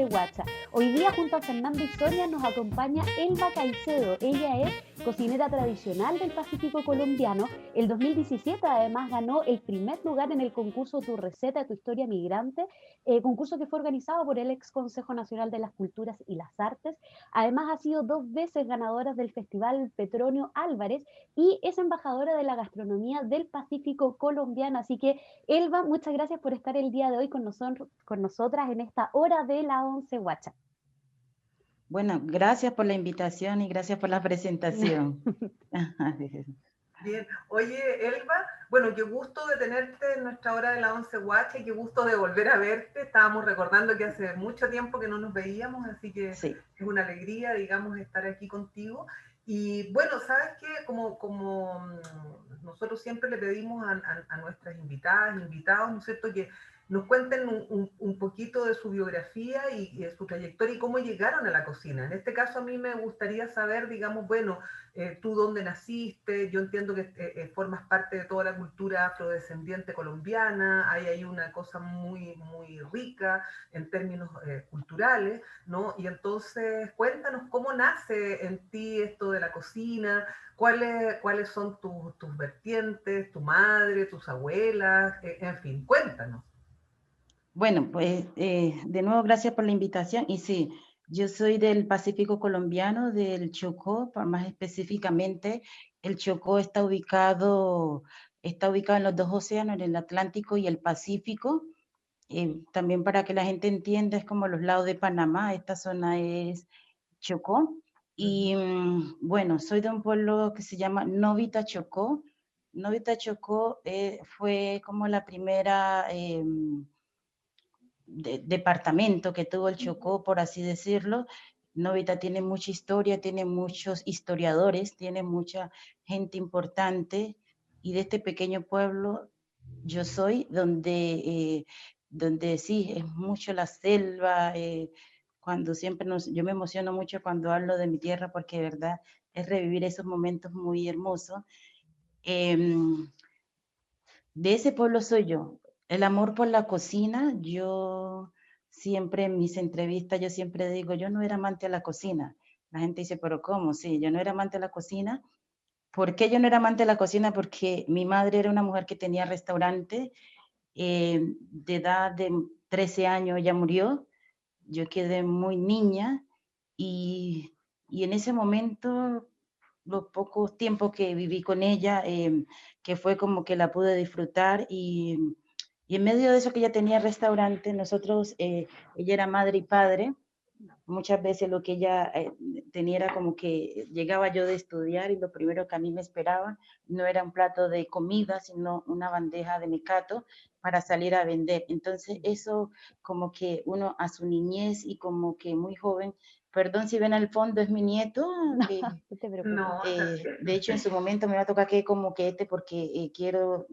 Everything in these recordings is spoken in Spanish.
Once Guacha. Hoy día junto a Fernando y Sonia nos acompaña Elba Caicedo. Ella es cocinera tradicional del Pacífico colombiano. El 2017 además ganó el primer lugar en el concurso Tu receta, tu historia migrante, concurso que fue organizado por el ex Consejo Nacional de las Culturas y las Artes. Además ha sido 2 veces ganadora del Festival Petronio Álvarez y es embajadora de la gastronomía del Pacífico colombiano. Así que Elba, muchas gracias por estar el día de hoy con nosotras en esta hora de la Once Guacha. Bueno, gracias por la invitación y gracias por la presentación. Bien, oye Elba, bueno, qué gusto de tenerte en nuestra hora de la Once Guacha y qué gusto de volver a verte. Estábamos recordando que hace mucho tiempo que no nos veíamos, así que Sí. es una alegría, digamos, estar aquí contigo. Y bueno, sabes que como nosotros siempre le pedimos a nuestras invitadas, invitados, ¿no es cierto?, que nos cuenten un poquito de su biografía y de su trayectoria y cómo llegaron a la cocina. En este caso a mí me gustaría saber, digamos, bueno, tú dónde naciste. Yo entiendo que formas parte de toda la cultura afrodescendiente colombiana, ahí hay una cosa muy, muy rica en términos culturales, ¿no? Y entonces cuéntanos cómo nace en ti esto de la cocina, cuáles son tus vertientes, tu madre, tus abuelas, en fin, cuéntanos. Bueno, pues de nuevo gracias por la invitación. Y sí, yo soy del Pacífico colombiano, del Chocó, más específicamente. El Chocó está ubicado en los dos océanos, en el Atlántico y el Pacífico. También para que la gente entienda, es como los lados de Panamá, esta zona es Chocó. Y bueno, soy de un pueblo que se llama Novita Chocó. Novita Chocó fue como la primera departamento que tuvo el Chocó, por así decirlo. Novita tiene mucha historia, tiene muchos historiadores, tiene mucha gente importante, y de este pequeño pueblo yo soy, donde sí, es mucho la selva. Cuando yo me emociono mucho cuando hablo de mi tierra, porque de verdad es revivir esos momentos muy hermosos. De ese pueblo soy yo. El amor por la cocina, yo siempre en mis entrevistas, yo siempre digo, yo no era amante de la cocina. La gente dice, pero ¿cómo? Sí, yo no era amante de la cocina. ¿Por qué yo no era amante de la cocina? Porque mi madre era una mujer que tenía restaurante. De edad de 13 años ella murió. Yo quedé muy niña y en ese momento, los pocos tiempos que viví con ella, que fue como que la pude disfrutar, y en medio de eso que ella tenía restaurante, nosotros, ella era madre y padre. Muchas veces lo que ella tenía era como que llegaba yo de estudiar y lo primero que a mí me esperaba no era un plato de comida, sino una bandeja de mecato para salir a vender. Entonces eso como que uno a su niñez y como que muy joven, perdón si ven al fondo, es mi nieto, que No te preocupes. No, de hecho en su momento me va a tocar que como que porque quiero...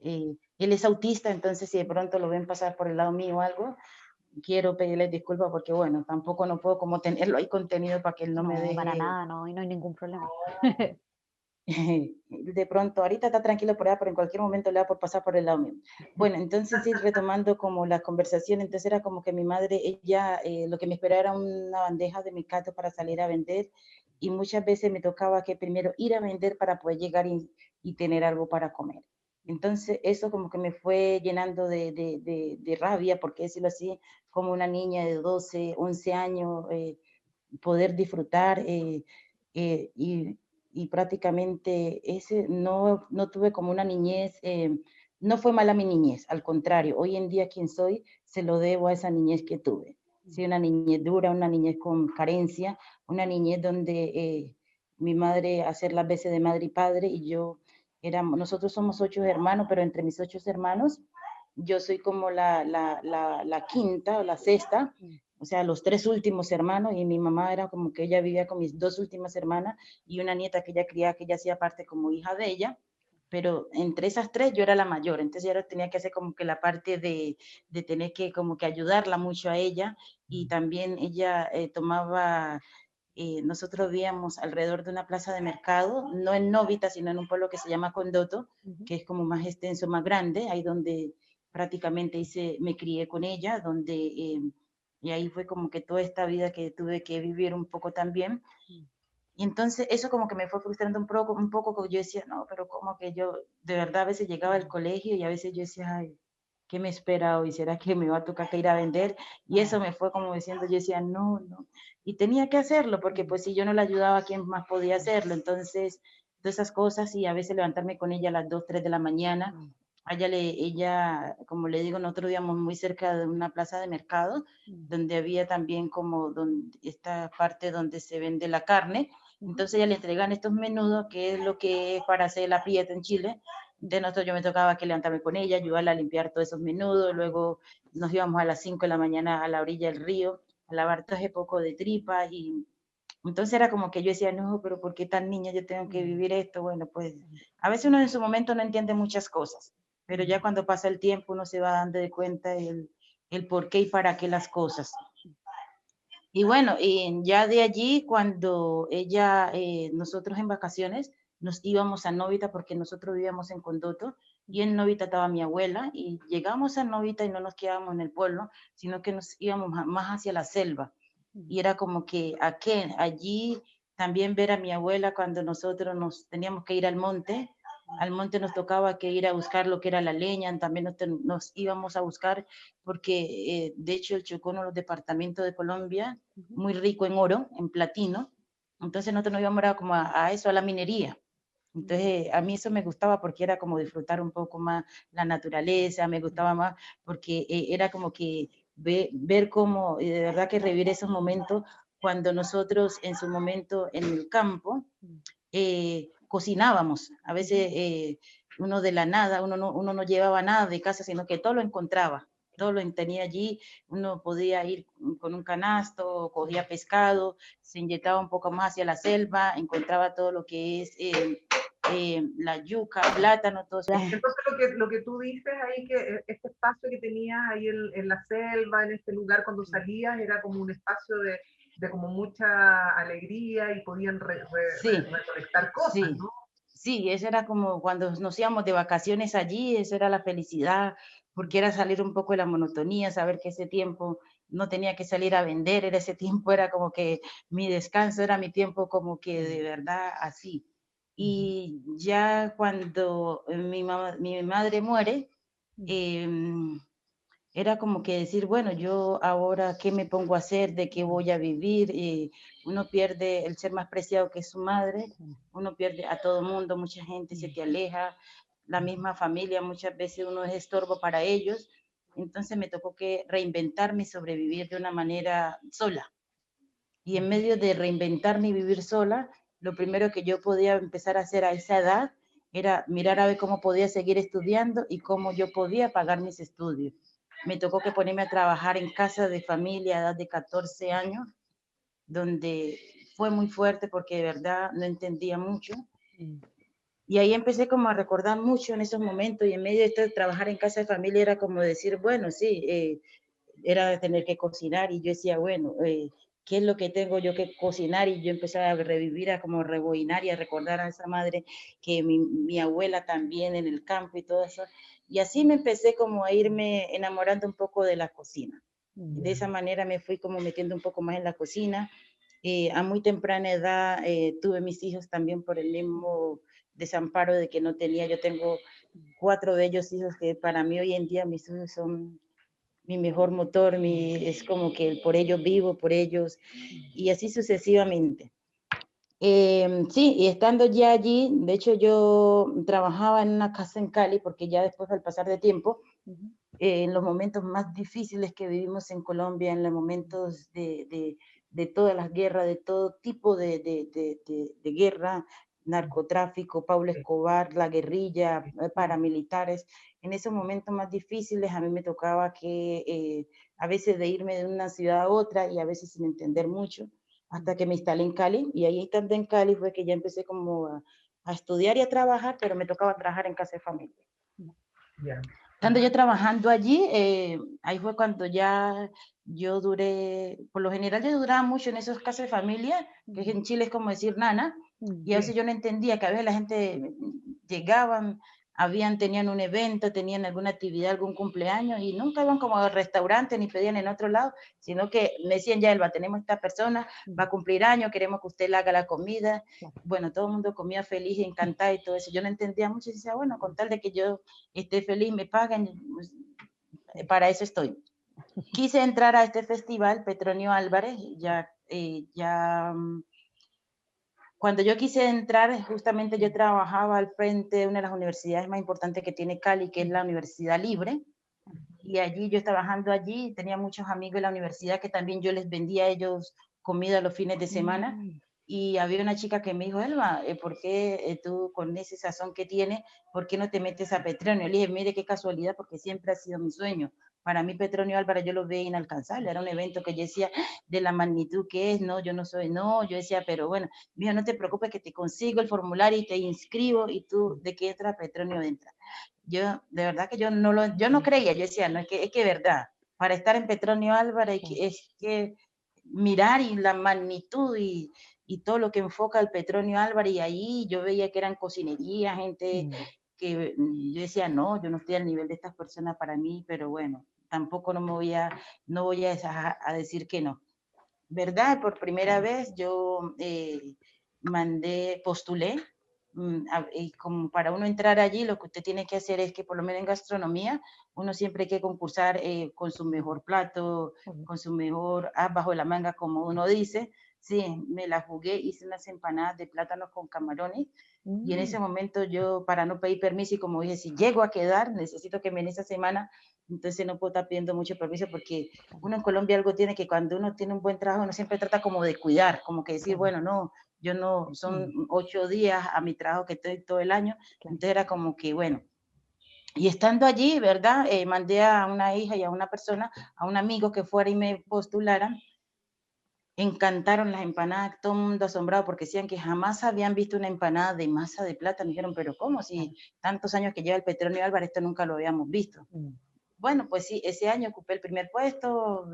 él es autista, entonces si de pronto lo ven pasar por el lado mío o algo, quiero pedirles disculpas porque, bueno, tampoco no puedo como tenerlo ahí contenido para que él no me No, para deje. nada, no, y no hay ningún problema. De pronto, ahorita está tranquilo por allá, pero en cualquier momento le da por pasar por el lado mío. Bueno, entonces sí, retomando como la conversación, entonces era como que mi madre, ella, lo que me esperaba era una bandeja de mecato para salir a vender, y muchas veces me tocaba que primero ir a vender para poder llegar y tener algo para comer. Entonces eso como que me fue llenando de rabia, por qué decirlo así, como una niña de 12, 11 años, poder disfrutar, y prácticamente no tuve como una niñez. No fue mala mi niñez, al contrario, hoy en día quien soy se lo debo a esa niñez que tuve. Sí, una niñez dura, una niñez con carencia, una niñez donde mi madre hacer las veces de madre y padre, y nosotros somos 8 hermanos, pero entre mis 8 hermanos yo soy como la quinta o la sexta, o sea, los 3 últimos hermanos, y mi mamá era como que ella vivía con mis 2 últimas hermanas y una nieta que ella criaba, que ella hacía parte como hija de ella, pero entre esas 3 yo era la mayor, entonces yo tenía que hacer como que la parte de tener que como que ayudarla mucho a ella, y también ella tomaba... nosotros vivíamos alrededor de una plaza de mercado, no en Novita, sino en un pueblo que se llama Condoto, que es como más extenso, más grande, ahí donde prácticamente me crié con ella, donde Y ahí fue como que toda esta vida que tuve que vivir un poco también. Y entonces eso como que me fue frustrando un poco, porque yo decía, no, pero como que yo, de verdad, a veces llegaba al colegio y a veces yo decía, ay, ¿qué me espera hoy? ¿Será que me va a tocar que ir a vender? Y eso me fue como diciendo, yo decía, no, no. Y tenía que hacerlo, porque pues si yo no la ayudaba, ¿quién más podía hacerlo? Entonces, todas esas cosas, y a veces levantarme con ella a las 2, 3 de la mañana. Ella, como le digo, nosotros vivíamos muy cerca de una plaza de mercado, donde había también como esta parte donde se vende la carne. Entonces ella le entregan estos menudos, que es lo que es para hacer la prieta en Chile. De nosotros yo me tocaba que levantarme con ella, ayudarla a limpiar todos esos menudos. Luego nos íbamos a las 5 de la mañana a la orilla del río a lavar todo ese poco de tripas. Y entonces era como que yo decía, no, pero ¿por qué tan niña yo tengo que vivir esto? Bueno, pues a veces uno en su momento no entiende muchas cosas, pero ya cuando pasa el tiempo uno se va dando de cuenta el por qué y para qué las cosas. Y bueno, ya de allí, cuando nosotros en vacaciones nos íbamos a Novita, porque nosotros vivíamos en Condoto, y en Novita estaba mi abuela, y llegamos a Novita y no nos quedábamos en el pueblo, sino que nos íbamos más hacia la selva. Y era como que allí también ver a mi abuela cuando nosotros nos teníamos que ir al monte nos tocaba que ir a buscar lo que era la leña, también nos íbamos a buscar, porque de hecho el Chocó, uno de los departamentos de Colombia, muy rico en oro, en platino, entonces nosotros nos íbamos como a eso, a la minería. Entonces, a mí eso me gustaba porque era como disfrutar un poco más la naturaleza, me gustaba más porque era como que ver cómo, de verdad que revivir esos momentos cuando nosotros en su momento en el campo cocinábamos. A veces uno de la nada, uno no llevaba nada de casa, sino que todo lo encontraba. Todo lo tenía allí, uno podía ir con un canasto, cogía pescado, se inyectaba un poco más hacia la selva, encontraba todo lo que es la yuca, plátano, todo eso. Entonces lo que tú dices ahí, que este espacio que tenías ahí en la selva, en este lugar cuando salías, era como un espacio de como mucha alegría y podían recolectar cosas, sí, ¿no? Sí, eso era como cuando nos íbamos de vacaciones allí, eso era la felicidad, porque era salir un poco de la monotonía, saber que ese tiempo no tenía que salir a vender, era ese tiempo, era como que mi descanso, era mi tiempo como que de verdad así. Y ya cuando mi madre muere, eh, era como que decir, bueno, yo ahora, ¿qué me pongo a hacer? ¿De qué voy a vivir? Uno pierde el ser más preciado que es su madre, uno pierde a todo mundo, mucha gente se te aleja, la misma familia, muchas veces uno es estorbo para ellos. Entonces me tocó que reinventarme y sobrevivir de una manera sola. Y en medio de reinventarme y vivir sola, lo primero que yo podía empezar a hacer a esa edad era mirar a ver cómo podía seguir estudiando y cómo yo podía pagar mis estudios. Me tocó que ponerme a trabajar en casa de familia a edad de 14 años, donde fue muy fuerte porque de verdad no entendía mucho. Y ahí empecé como a recordar mucho en esos momentos, y en medio de esto de trabajar en casa de familia era como decir, bueno, sí, era tener que cocinar, y yo decía, bueno, ¿qué es lo que tengo yo que cocinar? Y yo empecé a revivir, a como rebobinar y a recordar a esa madre, que mi abuela también en el campo y todo eso. Y así me empecé como a irme enamorando un poco de la cocina. De esa manera me fui como metiendo un poco más en la cocina. A muy temprana edad tuve mis hijos también por el mismo desamparo de que no tenía. Yo tengo 4 de ellos hijos que para mí hoy en día mis hijos son mi mejor motor, es como que por ellos vivo, por ellos, y así sucesivamente. Sí, y estando ya allí, de hecho yo trabajaba en una casa en Cali, porque ya después al pasar de tiempo, en los momentos más difíciles que vivimos en Colombia, en los momentos de todas las guerras, de todo tipo de guerra, narcotráfico, Pablo Escobar, la guerrilla, paramilitares, en esos momentos más difíciles a mí me tocaba que a veces de irme de una ciudad a otra y a veces sin entender mucho, hasta que me instalé en Cali, y ahí estando en Cali fue que ya empecé como a estudiar y a trabajar, pero me tocaba trabajar en casa de familia. Yeah. Estando yo trabajando allí, ahí fue cuando ya yo duré, por lo general yo duraba mucho en esos casos de familia, que en Chile es como decir nana, y a veces yo no entendía, que a veces la gente llegaban tenían un evento, tenían alguna actividad, algún cumpleaños, y nunca iban como al restaurante ni pedían en otro lado, sino que me decían, ya, Elba, tenemos esta persona, va a cumplir años, queremos que usted le haga la comida. Bueno, todo el mundo comía feliz, encantada y todo eso. Yo no entendía mucho y decía, bueno, con tal de que yo esté feliz, me paguen, pues, para eso estoy. Quise entrar a este festival, Petronio Álvarez, cuando yo quise entrar, justamente yo trabajaba al frente de una de las universidades más importantes que tiene Cali, que es la Universidad Libre, y allí yo trabajando allí, tenía muchos amigos de la universidad que también yo les vendía a ellos comida los fines de semana, y había una chica que me dijo, Elba, ¿por qué tú con ese sazón que tienes, por qué no te metes a Petronio? Le dije, mire qué casualidad, porque siempre ha sido mi sueño. Para mí Petronio Álvarez yo lo veía inalcanzable, era un evento que yo decía, de la magnitud que es, no, yo no soy, no, yo decía, pero bueno, mira, no te preocupes que te consigo el formulario y te inscribo, y tú, ¿de qué entra Petronio entra? Yo, de verdad que yo no creía, yo decía, no, es que verdad, para estar en Petronio Álvarez es que mirar y la magnitud y todo lo que enfoca el Petronio Álvarez, y ahí yo veía que eran cocinería, gente que yo decía, no, yo no estoy al nivel de estas personas para mí, pero bueno, tampoco no voy a decir que no. ¿Verdad? Por primera vez yo postulé, y como para uno entrar allí, lo que usted tiene que hacer es que por lo menos en gastronomía, uno siempre hay que concursar con su mejor plato, con su mejor bajo la manga, como uno dice. Sí, me la jugué, hice unas empanadas de plátanos con camarones, y en ese momento yo, para no pedir permiso, y como dije, si llego a quedar, necesito que me en esa semana, entonces no puedo estar pidiendo mucho permiso, porque uno en Colombia algo tiene que cuando uno tiene un buen trabajo, uno siempre trata como de cuidar, como que decir, bueno, no, yo no, son 8 días a mi trabajo que estoy todo el año, entonces era como que, bueno, y estando allí, ¿verdad? Mandé a una hija y a una persona, a un amigo que fuera y me postularan. Encantaron las empanadas, todo el mundo asombrado porque decían que jamás habían visto una empanada de masa de plata. Me dijeron, pero ¿cómo? Si tantos años que lleva el Petronio Álvarez, esto nunca lo habíamos visto. Bueno, pues sí, ese año ocupé el primer puesto,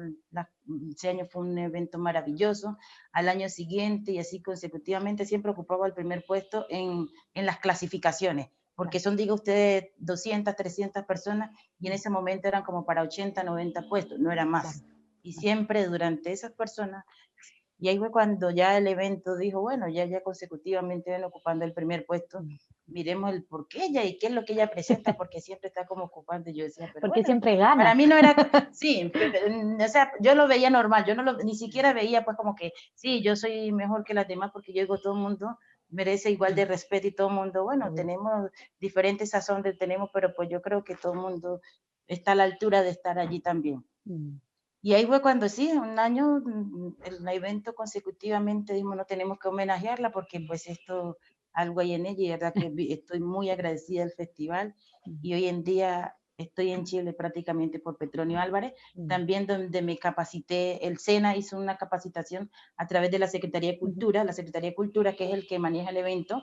ese año fue un evento maravilloso. Al año siguiente y así consecutivamente siempre ocupaba el primer puesto en las clasificaciones, porque son, diga usted, 200, 300 personas, y en ese momento eran como para 80, 90 puestos, no era más. Y siempre durante esas personas, y ahí fue cuando ya el evento dijo, bueno, ya consecutivamente ven ocupando el primer puesto, miremos el por qué ella y qué es lo que ella presenta, porque siempre está como ocupando. Y yo decía, pero Porque bueno, siempre gana. para mí no era, sí, o sea, yo lo veía normal, yo ni siquiera veía pues como que, sí, yo soy mejor que las demás, porque yo digo, todo el mundo merece igual de respeto y todo el mundo, bueno, tenemos diferentes sazones, pero pues yo creo que todo el mundo está a la altura de estar allí también. Y ahí fue cuando sí, un año, el evento consecutivamente dijimos, no tenemos que homenajearla porque pues esto, algo hay en ella, y verdad que estoy muy agradecida del festival, y hoy en día estoy en Chile prácticamente por Petronio Álvarez, también donde me capacité, el SENA hizo una capacitación a través de la Secretaría de Cultura, la Secretaría de Cultura, que es el que maneja el evento,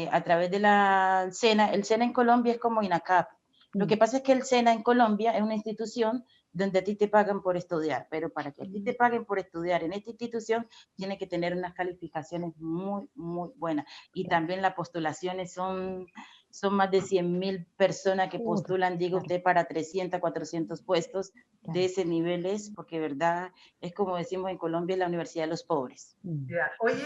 a través de la SENA. El SENA en Colombia es como INACAP. Lo que pasa es que el SENA en Colombia es una institución donde a ti te pagan por estudiar, pero para que a ti te paguen por estudiar en esta institución, tiene que tener unas calificaciones muy, muy buenas. Y también las postulaciones son más de 100.000 personas que postulan, diga usted, para 300, 400 puestos. De ese nivel es, porque verdad, es como decimos en Colombia, la Universidad de los Pobres. Ya. Oye,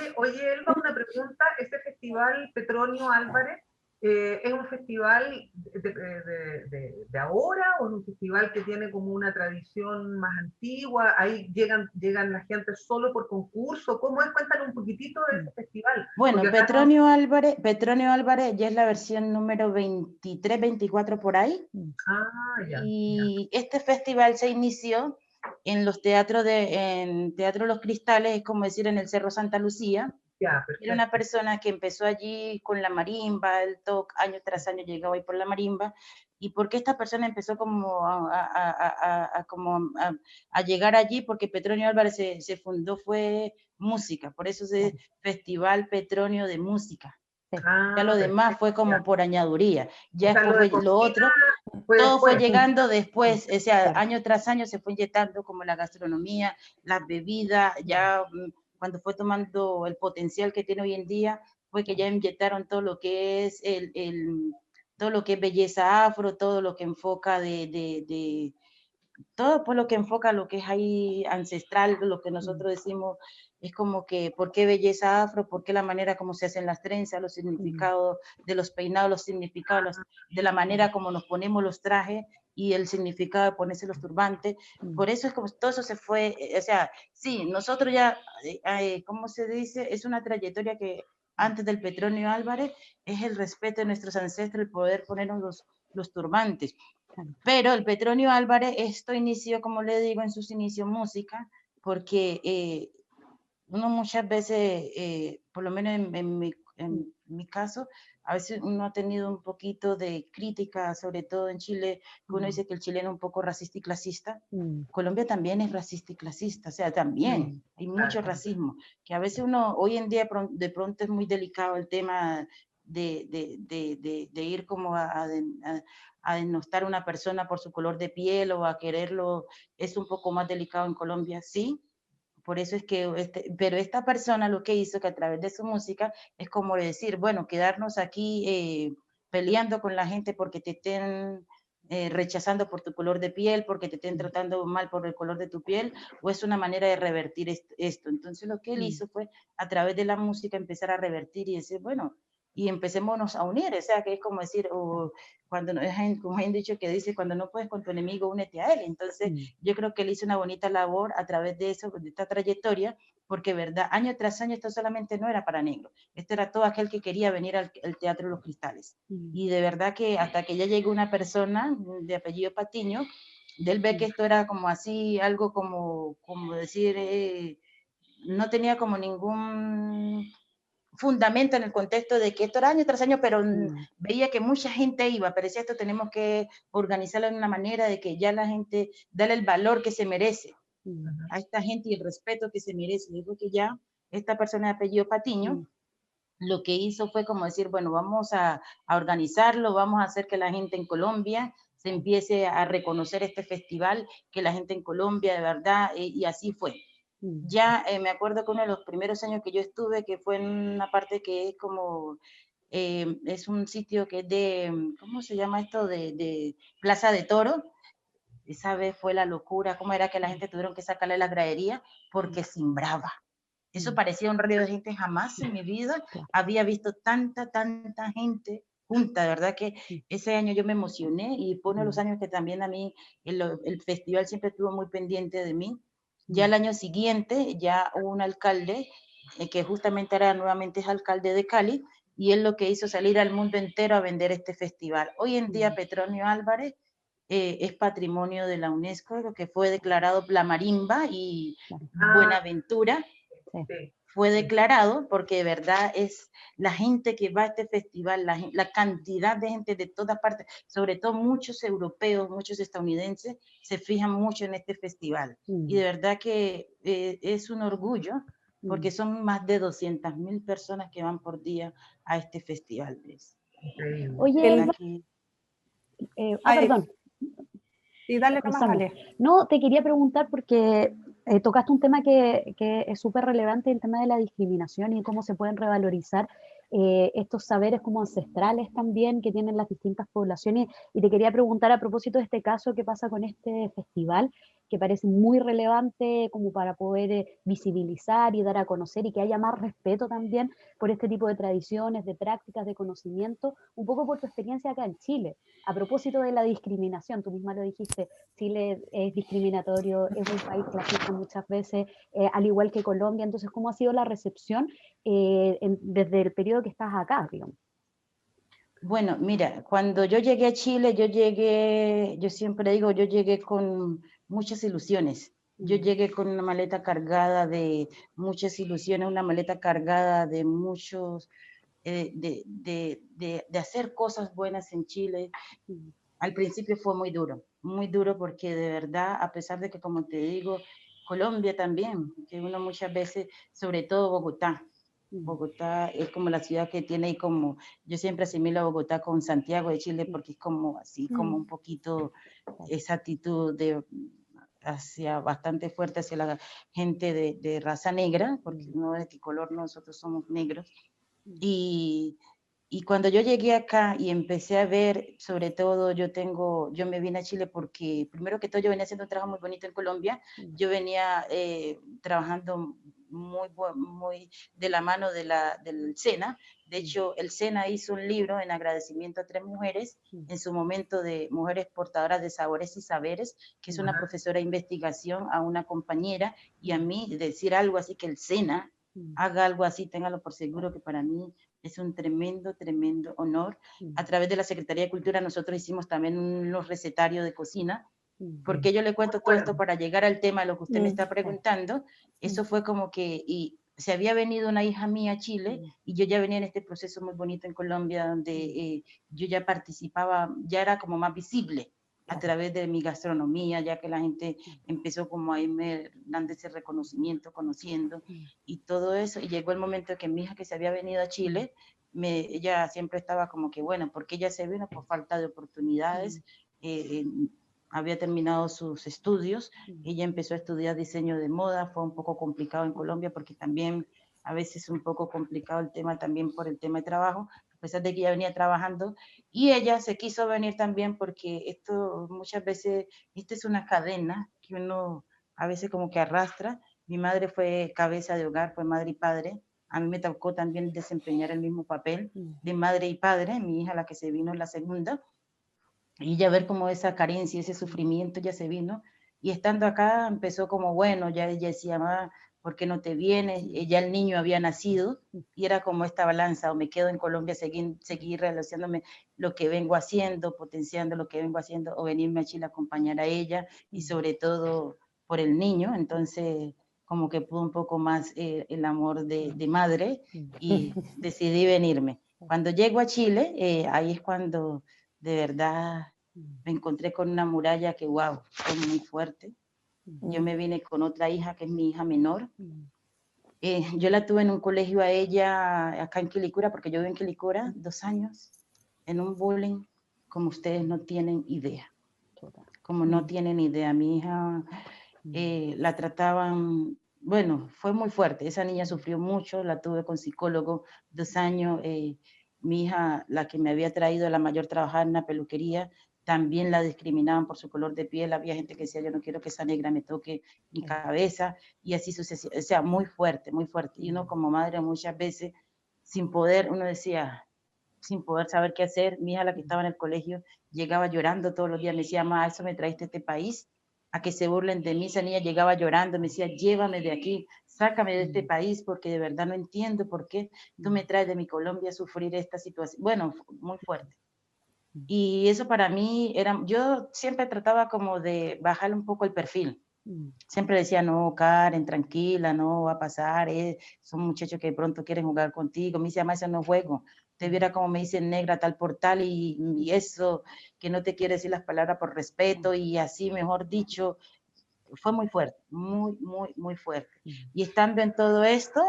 Elba, una pregunta. ¿Este festival Petronio Álvarez es un festival de ahora o es un festival que tiene como una tradición más antigua? ¿Ahí llegan la gente solo por concurso? ¿Cómo es? Cuéntanos un poquitito de ese festival. Bueno, Petronio Álvarez ya es la versión número 23, 24 por ahí. Ya. Y este festival se inició en los teatros en Teatro Los Cristales, es como decir en el Cerro Santa Lucía. Ya, era una persona que empezó allí con la marimba, el toque, año tras año llegaba ahí por la marimba. ¿Y por qué esta persona empezó como a llegar allí? Porque Petronio Álvarez se fundó, fue música, por eso es Festival Petronio de Música. Ya lo demás fue como por añaduría. Ya después fue lo otro, todo fue llegando después, o sea, año tras año se fue inyectando como la gastronomía, las bebidas, ya cuando fue tomando el potencial que tiene hoy en día, fue que ya inyectaron todo lo que es todo lo que es belleza afro, todo lo que enfoca todo por lo que enfoca lo que es ahí ancestral, lo que nosotros decimos, es como que, ¿por qué belleza afro? ¿Por qué la manera como se hacen las trenzas, los significados de los peinados, los significados de la manera como nos ponemos los trajes y el significado de ponerse los turbantes? Por eso es como todo eso se fue, o sea, sí, nosotros ya, ¿cómo se dice? Es una trayectoria que antes del Petronio Álvarez es el respeto de nuestros ancestros, el poder ponernos los turbantes. Pero el Petronio Álvarez, esto inició, como le digo, en sus inicios música, porque uno muchas veces, por lo menos en mi caso, a veces uno ha tenido un poquito de crítica, sobre todo en Chile, que uno dice que el chileno es un poco racista y clasista. Colombia también es racista y clasista, o sea, también hay mucho racismo, que a veces uno, hoy en día de pronto es muy delicado el tema de ir como a denostar a una persona por su color de piel o a quererlo, es un poco más delicado en Colombia, sí. Por eso es que, pero esta persona lo que hizo que a través de su música es como decir, bueno, quedarnos aquí peleando con la gente porque te estén rechazando por tu color de piel, porque te estén tratando mal por el color de tu piel, o es una manera de revertir esto. Entonces lo que él hizo fue a través de la música empezar a revertir y decir, bueno, y empecémonos a unir, o sea, que es como decir, cuando como han dicho que dice, cuando no puedes con tu enemigo, únete a él. Entonces, yo creo que él hizo una bonita labor a través de eso, de esta trayectoria, porque, verdad, año tras año esto solamente no era para negros, esto era todo aquel que quería venir al Teatro de los Cristales. Y de verdad que hasta que ya llegó una persona de apellido Patiño, él ve que esto era como así, algo como decir, no tenía como ningún fundamento en el contexto de que esto era año tras año, pero veía que mucha gente iba, pero decía, esto tenemos que organizarlo de una manera de que ya la gente, darle el valor que se merece a esta gente y el respeto que se merece. Yo creo que ya esta persona de apellido Patiño, lo que hizo fue como decir, bueno, vamos a organizarlo, vamos a hacer que la gente en Colombia se empiece a reconocer este festival, que la gente en Colombia de verdad, y así fue. Ya me acuerdo que uno de los primeros años que yo estuve, que fue en una parte que es como, es un sitio que es de, ¿cómo se llama esto? De Plaza de Toro. Esa vez fue la locura, cómo era que la gente tuvieron que sacarle la gradería porque simbraba. Eso parecía un río de gente, jamás en mi vida había visto tanta gente junta, de verdad que ese año yo me emocioné y fue uno de los años que también a mí el festival siempre estuvo muy pendiente de mí. Ya el año siguiente ya hubo un alcalde que justamente era nuevamente es alcalde de Cali y él lo que hizo salir al mundo entero a vender este festival. Hoy en día Petronio Álvarez es patrimonio de la UNESCO, lo que fue declarado la marimba y Buenaventura fue declarado porque de verdad es la gente que va a este festival, la cantidad de gente de todas partes, sobre todo muchos europeos, muchos estadounidenses, se fijan mucho en este festival. Y de verdad que es un orgullo porque son más de 200.000 personas que van por día a este festival. Oye, perdón. Sí, dale nomás, dale. No, te quería preguntar porque tocaste un tema que es súper relevante, el tema de la discriminación y cómo se pueden revalorizar estos saberes como ancestrales también que tienen las distintas poblaciones. Y te quería preguntar a propósito de este caso, ¿qué pasa con este festival? Que parece muy relevante como para poder visibilizar y dar a conocer y que haya más respeto también por este tipo de tradiciones, de prácticas, de conocimiento, un poco por tu experiencia acá en Chile. A propósito de la discriminación, tú misma lo dijiste, Chile es discriminatorio, es un país clasista muchas veces, al igual que Colombia, entonces, ¿cómo ha sido la recepción desde el periodo que estás acá, digamos? Bueno, mira, cuando yo llegué a Chile, yo siempre digo, yo llegué con muchas ilusiones. Yo llegué con una maleta cargada de muchas ilusiones, una maleta cargada de muchos, de hacer cosas buenas en Chile. Al principio fue muy duro porque de verdad, a pesar de que, como te digo, Colombia también, que uno muchas veces, sobre todo Bogotá es como la ciudad que tiene como, yo siempre asimilo a Bogotá con Santiago de Chile porque es como así, como un poquito esa actitud hacia bastante fuerte hacia la gente de raza negra, porque no es de qué color nosotros somos negros. Y Y cuando yo llegué acá y empecé a ver, sobre todo, yo me vine a Chile porque, primero que todo, yo venía haciendo un trabajo muy bonito en Colombia. Yo venía trabajando muy de la mano del SENA. De hecho, el SENA hizo un libro en agradecimiento a 3 mujeres, en su momento, de mujeres portadoras de sabores y saberes, que es una profesora de investigación, a una compañera, y a mí, decir algo así, que el SENA haga algo así, téngalo por seguro, que para mí es un tremendo, tremendo honor. A través de la Secretaría de Cultura nosotros hicimos también unos recetarios de cocina, porque yo le cuento todo esto para llegar al tema de lo que usted me está preguntando. Eso fue como que, y se había venido una hija mía a Chile, y yo ya venía en este proceso muy bonito en Colombia, donde yo ya participaba, ya era como más visible a través de mi gastronomía, ya que la gente empezó como a irme dando ese reconocimiento, conociendo y todo eso. Y llegó el momento que mi hija, que se había venido a Chile, ella siempre estaba como que, bueno, porque ella se vino por falta de oportunidades. Había terminado sus estudios, ella empezó a estudiar diseño de moda. Fue un poco complicado en Colombia porque también a veces es un poco complicado el tema también por el tema de trabajo, a pesar de que ella venía trabajando, y ella se quiso venir también porque esto muchas veces, esta es una cadena que uno a veces como que arrastra. Mi madre fue cabeza de hogar, fue madre y padre. A mí me tocó también desempeñar el mismo papel de madre y padre. Mi hija, la que se vino, la segunda, y ya ver cómo esa carencia, ese sufrimiento ya se vino. Y estando acá empezó como, bueno, ya ella decía, mamá, ¿por qué no te vienes? Ya el niño había nacido y era como esta balanza, o me quedo en Colombia, seguir relacionándome lo que vengo haciendo, potenciando lo que vengo haciendo, o venirme a Chile a acompañar a ella, y sobre todo por el niño. Entonces, como que pude un poco más el amor de madre, y decidí venirme. Cuando llego a Chile, ahí es cuando de verdad me encontré con una muralla que, wow, fue muy fuerte. Yo me vine con otra hija, que es mi hija menor. Yo la tuve en un colegio a ella, acá en Quilicura, porque yo vivo en Quilicura, 2 años, en un bullying, como ustedes no tienen idea. Como no tienen idea. Mi hija la trataban, bueno, fue muy fuerte. Esa niña sufrió mucho, la tuve con psicólogo 2 años. Mi hija, la que me había traído, la mayor, trabajaba en una peluquería, también la discriminaban por su color de piel. Había gente que decía, yo no quiero que esa negra me toque mi cabeza, y así sucesivamente. O sea, muy fuerte, muy fuerte. Y uno como madre muchas veces, sin poder, uno decía, sin poder saber qué hacer. Mi hija, la que estaba en el colegio, llegaba llorando todos los días, me decía, mamá, eso me traiste a este país, a que se burlen de mí. Esa niña llegaba llorando, me decía, llévame de aquí, sácame de este país, porque de verdad no entiendo por qué tú me traes de mi Colombia a sufrir esta situación. Bueno, muy fuerte. Y eso para mí era, yo siempre trataba como de bajarle un poco el perfil. Siempre decía, no, Karen, tranquila, no va a pasar, son muchachos que de pronto quieren jugar contigo. Me dice, mamá, eso no es juego. Usted viera cómo me dicen negra tal por tal, y eso, que no te quiere decir las palabras por respeto, y así, mejor dicho, fue muy fuerte, muy, muy, muy fuerte. Y estando en todo esto,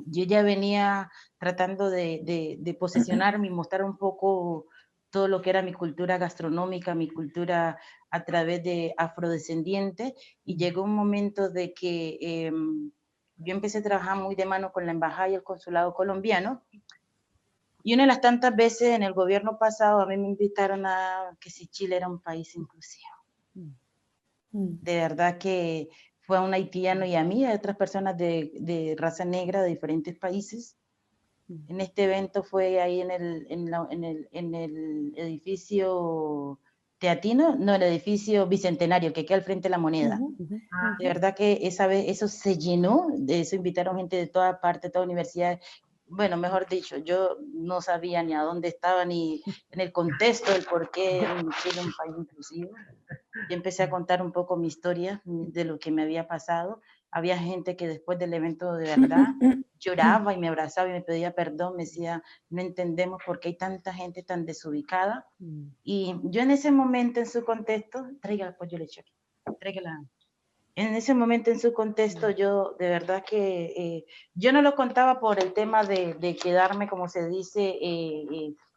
yo ya venía tratando de posicionarme y mostrar un poco todo lo que era mi cultura gastronómica, mi cultura a través de afrodescendiente, y llegó un momento de que yo empecé a trabajar muy de mano con la embajada y el consulado colombiano, y una de las tantas veces en el gobierno pasado a mí me invitaron a que si Chile era un país inclusivo. De verdad que fue a un haitiano y a mí, a otras personas de raza negra de diferentes países. En este evento fue ahí en el edificio Teatino, no, el edificio Bicentenario, que queda al frente de la Moneda. De verdad que esa vez eso se llenó, de eso invitaron gente de toda parte, toda universidad. Bueno, mejor dicho, yo no sabía ni a dónde estaba, ni en el contexto del por qué Chile un país inclusivo. Yo empecé a contar un poco mi historia de lo que me había pasado. Había gente que después del evento de verdad lloraba y me abrazaba y me pedía perdón, me decía, no entendemos por qué hay tanta gente tan desubicada. Y yo en ese momento, en su contexto, traiga el pollo leche aquí, tráigala. En ese momento, en su contexto, yo de verdad que yo no lo contaba por el tema de quedarme, como se dice,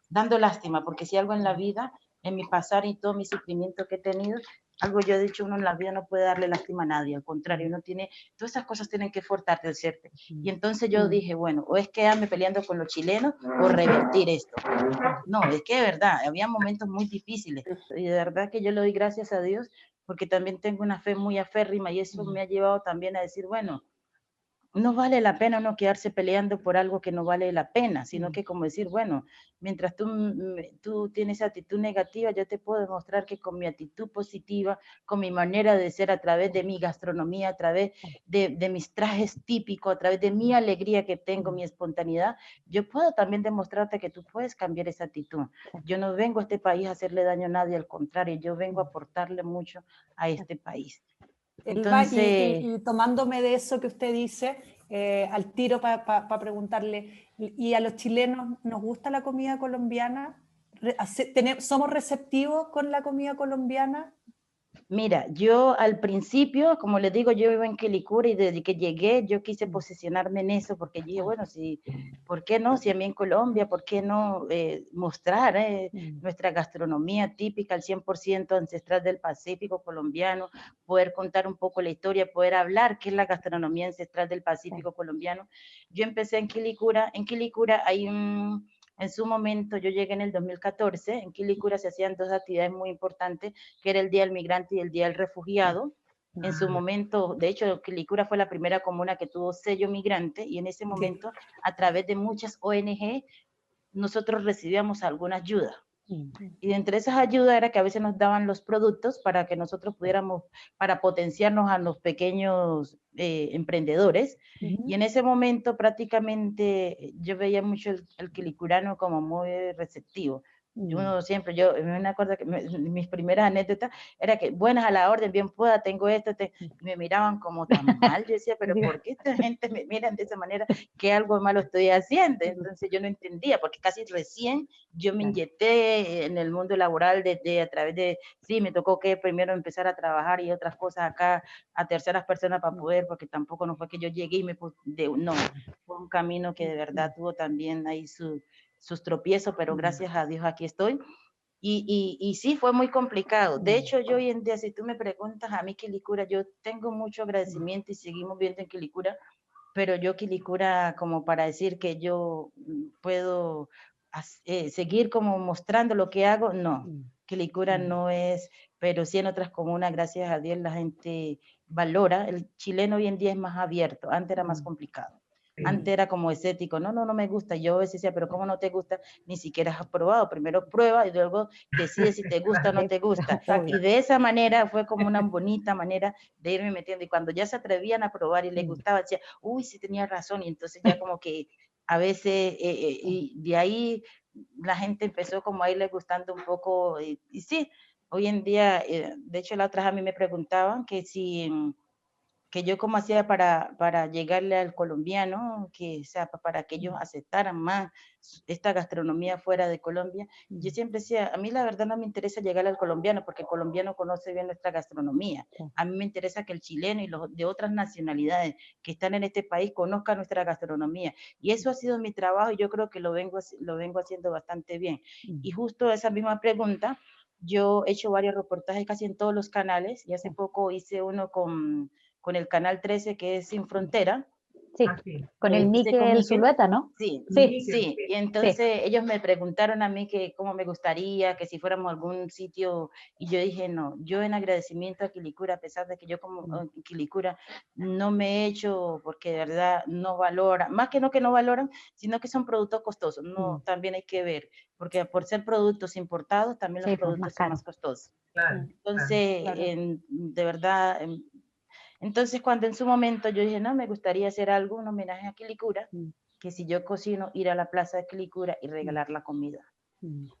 dando lástima, porque si algo en la vida, en mi pasar y todo mi sufrimiento que he tenido, algo yo he dicho, uno en la vida no puede darle lástima a nadie, al contrario, uno tiene, todas esas cosas tienen que fortalecerse. Y entonces yo dije, bueno, o es quedarme peleando con los chilenos o revertir esto. No, es que de verdad, había momentos muy difíciles y de verdad que yo le doy gracias a Dios porque también tengo una fe muy aférrima y eso me ha llevado también a decir, bueno, no vale la pena no quedarse peleando por algo que no vale la pena, sino que como decir, bueno, mientras tú tienes actitud negativa, yo te puedo demostrar que con mi actitud positiva, con mi manera de ser a través de mi gastronomía, a través de mis trajes típicos, a través de mi alegría que tengo, mi espontaneidad, yo puedo también demostrarte que tú puedes cambiar esa actitud. Yo no vengo a este país a hacerle daño a nadie, al contrario, yo vengo a aportarle mucho a este país. Entonces, y tomándome de eso que usted dice, al tiro para preguntarle, ¿y a los chilenos nos gusta la comida colombiana? ¿Somos receptivos con la comida colombiana? Mira, yo al principio, como les digo, yo vivo en Quilicura y desde que llegué yo quise posicionarme en eso porque dije, bueno, sí, ¿por qué no? Si a mí en Colombia, ¿por qué no mostrar nuestra gastronomía típica, al 100% ancestral del Pacífico colombiano, poder contar un poco la historia, poder hablar qué es la gastronomía ancestral del Pacífico colombiano? Yo empecé en Quilicura hay un... En su momento, yo llegué en el 2014, en Quilicura se hacían dos actividades muy importantes, que era el Día del Migrante y el Día del Refugiado. En su momento, de hecho, Quilicura fue la primera comuna que tuvo sello migrante y en ese momento, a través de muchas ONG, nosotros recibíamos alguna ayuda. Y entre esas ayudas era que a veces nos daban los productos para que nosotros pudiéramos, para potenciarnos a los pequeños emprendedores. Y en ese momento prácticamente yo veía mucho el quilicurano como muy receptivo. Yo siempre, yo me acuerdo que mis primeras anécdotas era que buenas a la orden, bien pueda, tengo esto, me miraban como tan mal, yo decía, pero ¿por qué esta gente me miran de esa manera? ¿Qué algo malo estoy haciendo? Entonces yo no entendía, porque casi recién yo me inyecté en el mundo laboral a través de, sí, me tocó que primero empezar a trabajar y otras cosas acá a terceras personas para poder, porque tampoco no fue que yo llegué y me puse, no, fue un camino que de verdad tuvo también ahí sus tropiezos, pero gracias a Dios aquí estoy. Y sí, fue muy complicado. De hecho, yo hoy en día, si tú me preguntas a mí Quilicura, yo tengo mucho agradecimiento y seguimos viendo en Quilicura, pero yo Quilicura como para decir que yo puedo seguir como mostrando lo que hago, no. Quilicura no es, pero sí en otras comunas, gracias a Dios, la gente valora. El chileno hoy en día es más abierto, antes era más complicado. Antes era como escéptico, no me gusta. Yo a veces decía, pero ¿cómo no te gusta? Ni siquiera has probado. Primero prueba y luego decide si te gusta o no te gusta. Y de esa manera fue como una bonita manera de irme metiendo. Y cuando ya se atrevían a probar y les gustaba, decía, uy, sí tenía razón. Y entonces ya como que a veces, y de ahí la gente empezó como a irle gustando un poco. Y sí, hoy en día, de hecho la otra vez a mí me preguntaban que si... que yo cómo hacía para llegarle al colombiano, que, o sea, para que ellos aceptaran más esta gastronomía fuera de Colombia. Yo siempre decía, a mí la verdad no me interesa llegar al colombiano, porque el colombiano conoce bien nuestra gastronomía. A mí me interesa que el chileno y los de otras nacionalidades que están en este país conozcan nuestra gastronomía. Y eso ha sido mi trabajo y yo creo que lo vengo haciendo bastante bien. Y justo esa misma pregunta, yo he hecho varios reportajes casi en todos los canales y hace poco hice uno con el Canal 13, que es Sin Frontera. Sí, con el Miquel Zulueta, ¿no? Sí, sí. sí. Y entonces ellos me preguntaron a mí que cómo me gustaría, que si fuéramos a algún sitio, y yo dije, no, yo en agradecimiento a Quilicura, a pesar de que yo como Quilicura no me he hecho, porque de verdad no valoran, más que no valoran, sino que son productos costosos, no, también hay que ver, porque por ser productos importados, también los productos son más costosos. Claro, entonces, claro. de verdad... Entonces, cuando en su momento yo dije, no, me gustaría hacer algo, un homenaje a Quilicura, que si yo cocino, ir a la plaza de Quilicura y regalar la comida.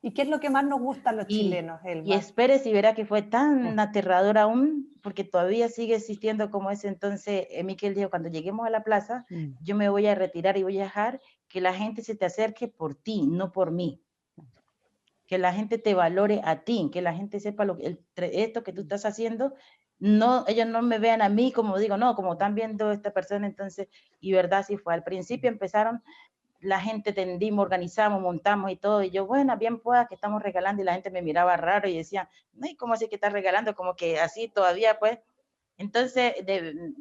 ¿Y qué es lo que más nos gusta a los chilenos, Elba? Y espere si verá que fue tan aterrador aún, porque todavía sigue existiendo como ese entonces. Miquel dijo, cuando lleguemos a la plaza, yo me voy a retirar y voy a dejar que la gente se te acerque por ti, no por mí. Que la gente te valore a ti, que la gente sepa esto que tú estás haciendo. No, ellos no me vean a mí como digo, no, como están viendo esta persona, entonces, y verdad sí fue. Al principio empezaron la gente tendimos, organizamos, montamos y todo, y yo, bueno, bien pueda que estamos regalando, y la gente me miraba raro y decía, no, ¿y cómo así que estás regalando? Como que así todavía, pues. Entonces,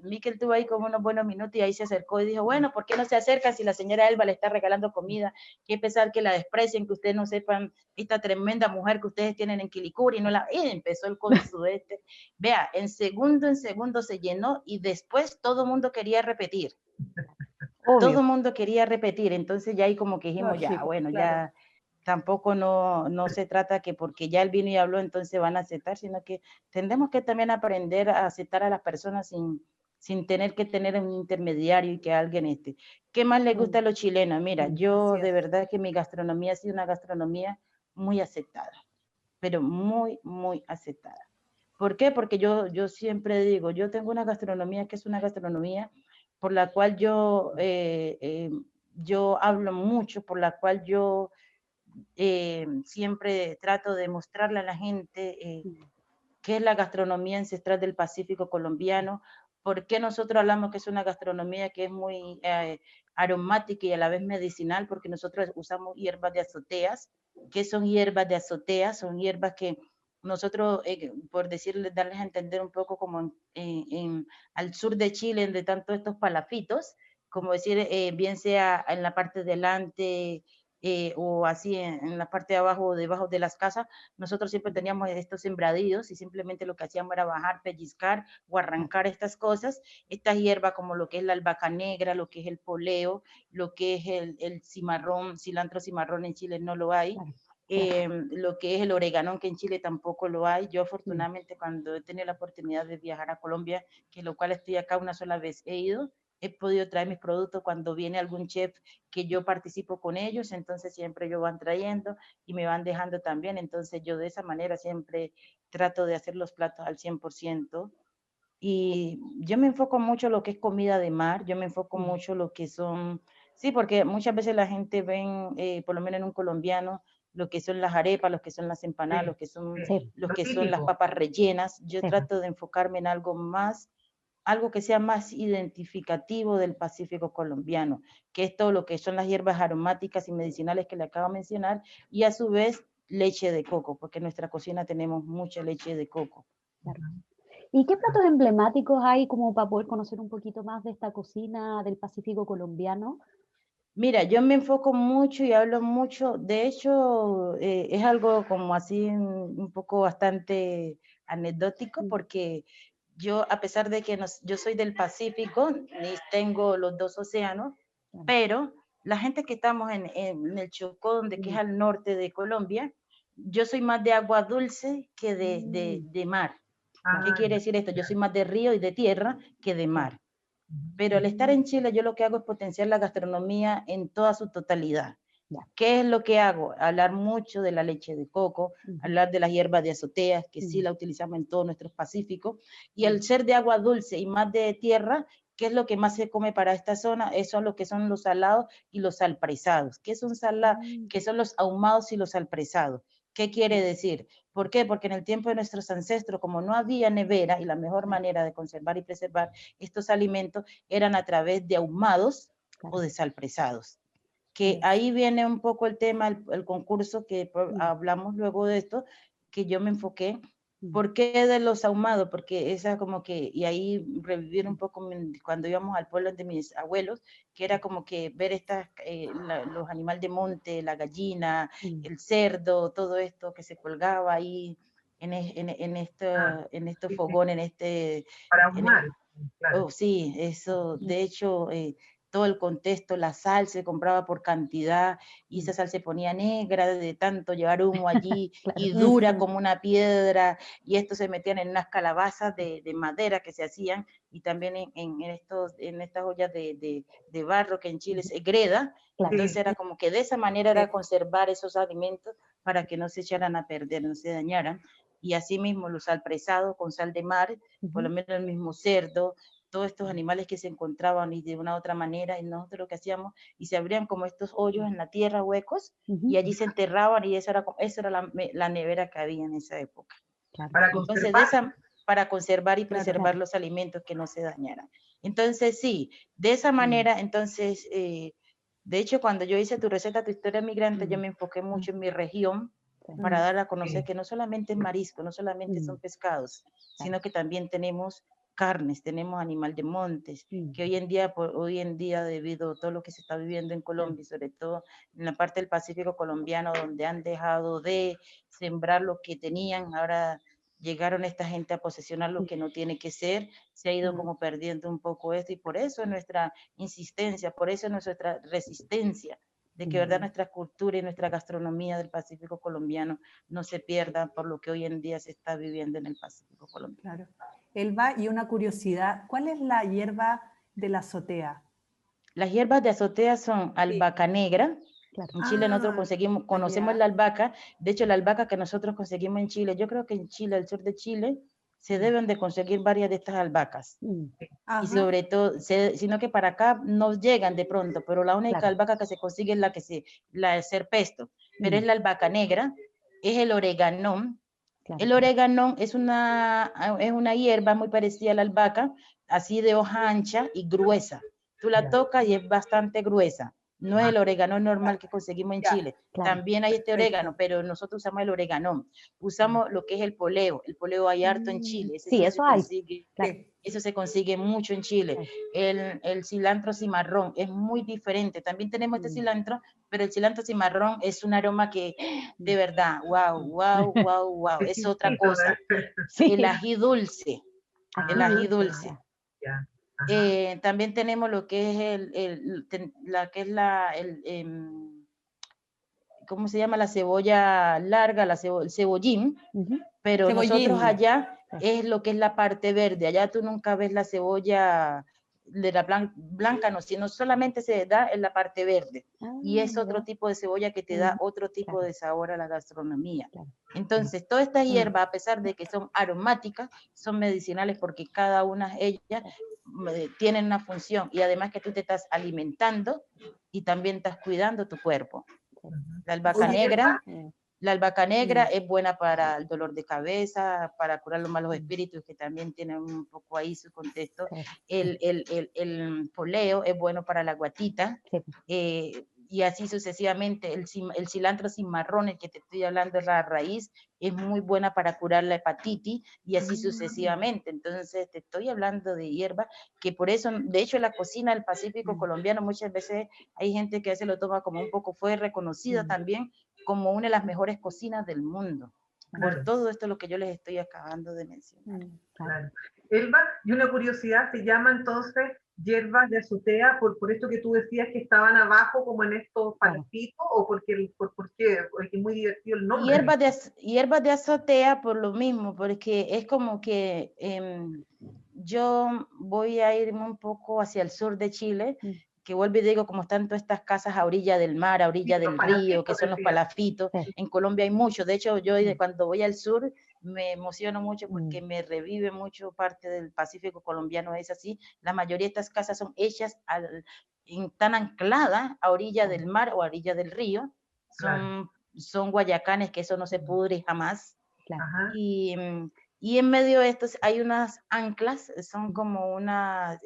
Miquel tuvo ahí como unos buenos minutos y ahí se acercó y dijo, bueno, ¿por qué no se acerca si la señora Elba le está regalando comida? Qué pesar que la desprecien, que ustedes no sepan esta tremenda mujer que ustedes tienen en Quilicuri, no la... Y empezó el con su Vea, en segundo se llenó y después todo el mundo quería repetir. Obvio. Todo el mundo quería repetir, entonces ya ahí como que dijimos, Lógico, ya, bueno, claro. ya tampoco no se trata que porque ya él vino y habló, entonces van a aceptar, sino que tendremos que también aprender a aceptar a las personas sin tener que tener un intermediario y que alguien esté. ¿Qué más le gusta a los chilenos? Mira, yo de verdad que mi gastronomía ha sido una gastronomía muy aceptada, pero muy, muy aceptada. ¿Por qué? Porque yo siempre digo, yo tengo una gastronomía que es una gastronomía por la cual yo hablo mucho, por la cual yo siempre trato de mostrarle a la gente qué es la gastronomía ancestral del Pacífico colombiano, por qué nosotros hablamos que es una gastronomía que es muy aromática y a la vez medicinal, porque nosotros usamos hierbas de azoteas. ¿Qué son hierbas de azoteas? Son hierbas que nosotros, por decirles, darles a entender un poco como al sur de Chile, de tanto estos palafitos, como decir, bien sea en la parte delante o así en la parte de abajo o debajo de las casas, nosotros siempre teníamos estos sembradíos y simplemente lo que hacíamos era bajar, pellizcar o arrancar estas cosas, estas hierbas como lo que es la albahaca negra, lo que es el poleo, lo que es el cimarrón, cilantro cimarrón en Chile no lo hay. Lo que es el oreganón, que en Chile tampoco lo hay. Yo afortunadamente cuando he tenido la oportunidad de viajar a Colombia, que lo cual estoy acá una sola vez he ido, he podido traer mis productos cuando viene algún chef que yo participo con ellos, entonces siempre ellos van trayendo y me van dejando también, entonces yo de esa manera siempre trato de hacer los platos al 100%. Y yo me enfoco mucho en lo que es comida de mar, yo me enfoco mucho en lo que son, sí, porque muchas veces la gente ven, por lo menos en un colombiano, lo que son las arepas, lo que son las empanadas, lo que son las papas rellenas. Yo trato de enfocarme en algo más, algo que sea más identificativo del Pacífico colombiano, que es todo lo que son las hierbas aromáticas y medicinales que le acabo de mencionar, y a su vez leche de coco, porque en nuestra cocina tenemos mucha leche de coco. Claro. ¿Y qué platos emblemáticos hay como para poder conocer un poquito más de esta cocina del Pacífico colombiano? Mira, yo me enfoco mucho y hablo mucho, de hecho es algo como así un poco bastante anecdótico porque yo, a pesar de que yo soy del Pacífico y tengo los dos océanos, pero la gente que estamos en el Chocó, donde que es al norte de Colombia, yo soy más de agua dulce que de mar. ¿Qué quiere decir esto? Yo soy más de río y de tierra que de mar. Pero al estar en Chile, yo lo que hago es potenciar la gastronomía en toda su totalidad. ¿Qué es lo que hago? Hablar mucho de la leche de coco, hablar de las hierbas de azoteas, que sí la utilizamos en todos nuestros pacíficos, y al ser de agua dulce y más de tierra, ¿qué es lo que más se come para esta zona? Eso son lo que son los salados y los salpresados. ¿Qué son salados? Que son los ahumados y los salpresados. ¿Qué quiere decir? ¿Por qué? Porque en el tiempo de nuestros ancestros, como no había nevera y la mejor manera de conservar y preservar estos alimentos eran a través de ahumados o de salpresados. Que ahí viene un poco el tema, el concurso que hablamos luego de esto, que yo me enfoqué. ¿Por qué de los ahumados? Porque esa como que, y ahí revivir un poco cuando íbamos al pueblo de mis abuelos, que era como que ver los animales de monte, la gallina, el cerdo, todo esto que se colgaba ahí en estos fogones, Para ahumar, claro. Oh, sí, eso, de hecho, todo el contexto, la sal se compraba por cantidad y esa sal se ponía negra de tanto llevar humo allí y dura como una piedra y esto se metían en unas calabazas de madera que se hacían y también en estas ollas de barro que en Chile es greda, entonces era como que de esa manera era conservar esos alimentos para que no se echaran a perder, no se dañaran. Y así mismo los salpresados con sal de mar, por lo menos el mismo cerdo, todos estos animales que se encontraban y de una u otra manera, y nosotros lo que hacíamos, y se abrían como estos hoyos en la tierra, huecos, y allí se enterraban, y eso era la nevera que había en esa época. Para Entonces, conservar. para conservar y preservar los alimentos que no se dañaran. Entonces, sí, de esa manera, entonces, De hecho, cuando yo hice tu receta, tu historia migrante, yo me enfoqué mucho en mi región para dar a conocer que no solamente es marisco, no solamente son pescados, sino que también tenemos carnes, tenemos animal de montes, que hoy en día, debido a todo lo que se está viviendo en Colombia, y sobre todo en la parte del Pacífico colombiano, donde han dejado de sembrar lo que tenían, ahora llegaron esta gente a posesionar lo que no tiene que ser, se ha ido como perdiendo un poco esto, y por eso es nuestra insistencia, por eso es nuestra resistencia, de que verdad nuestra cultura y nuestra gastronomía del Pacífico colombiano no se pierdan por lo que hoy en día se está viviendo en el Pacífico colombiano. Claro. Elba, y una curiosidad, ¿cuál es la hierba de la azotea? Las hierbas de azotea son albahaca negra. Claro. En Chile nosotros conocemos la albahaca. De hecho, la albahaca que nosotros conseguimos en Chile, yo creo que en Chile, el sur de Chile, se deben de conseguir varias de estas albahacas. Y sobre todo, sino que para acá no llegan de pronto, pero la única albahaca que se consigue es la de serpesto, pero es la albahaca negra, es el oreganón. El oreganón es una hierba muy parecida a la albahaca, así de hoja ancha y gruesa. Tú la tocas y es bastante gruesa. No es el orégano normal que conseguimos en Chile. También hay este orégano, pero nosotros usamos el oreganón. Usamos lo que es el poleo. El poleo hay harto en Chile. Sí, eso hay. Eso se consigue mucho en Chile. El cilantro cimarrón es muy diferente. También tenemos este cilantro, pero el cilantro cimarrón es un aroma que, de verdad, wow, es otra cosa. El ají dulce. El ají dulce. También tenemos lo que es ¿cómo se llama? La cebolla larga, el cebollín, pero nosotros allá es lo que es la parte verde. Allá tú nunca ves la cebolla de la blanca, no, sino solamente se da en la parte verde. Y es otro tipo de cebolla que te da otro tipo de sabor a la gastronomía. Entonces, todas estas hierbas, a pesar de que son aromáticas, son medicinales porque cada una de ellas tienen una función, y además que tú te estás alimentando y también estás cuidando tu cuerpo. La albahaca negra es buena para el dolor de cabeza, para curar los malos espíritus, que también tienen un poco ahí su contexto. El poleo es bueno para la guatita, y así sucesivamente. El cilantro cimarrón, el que te estoy hablando, es la raíz, es muy buena para curar la hepatitis, y así sucesivamente. Entonces te estoy hablando de hierba, que por eso, de hecho, la cocina del Pacífico colombiano muchas veces hay gente que se lo toma como un poco, fue reconocida también como una de las mejores cocinas del mundo, por todo esto lo que yo les estoy acabando de mencionar. Elba, y una curiosidad, ¿se llama entonces hierbas de azotea por esto que tú decías que estaban abajo como en estos paletitos, o por qué? Porque es muy divertido el nombre. Hierbas de azotea por lo mismo, porque es como que yo voy a irme un poco hacia el sur de Chile, que vuelvo y digo, como están todas estas casas a orilla del mar, a orilla del río, que son los palafitos. En Colombia hay muchos. De hecho, yo cuando voy al sur me emociono mucho porque me revive mucho parte del Pacífico colombiano, es así. La mayoría de estas casas son hechas tan ancladas a orilla del mar o a orilla del río. Son guayacanes, que eso no se pudre jamás. Y en medio de estos hay unas anclas, son como una,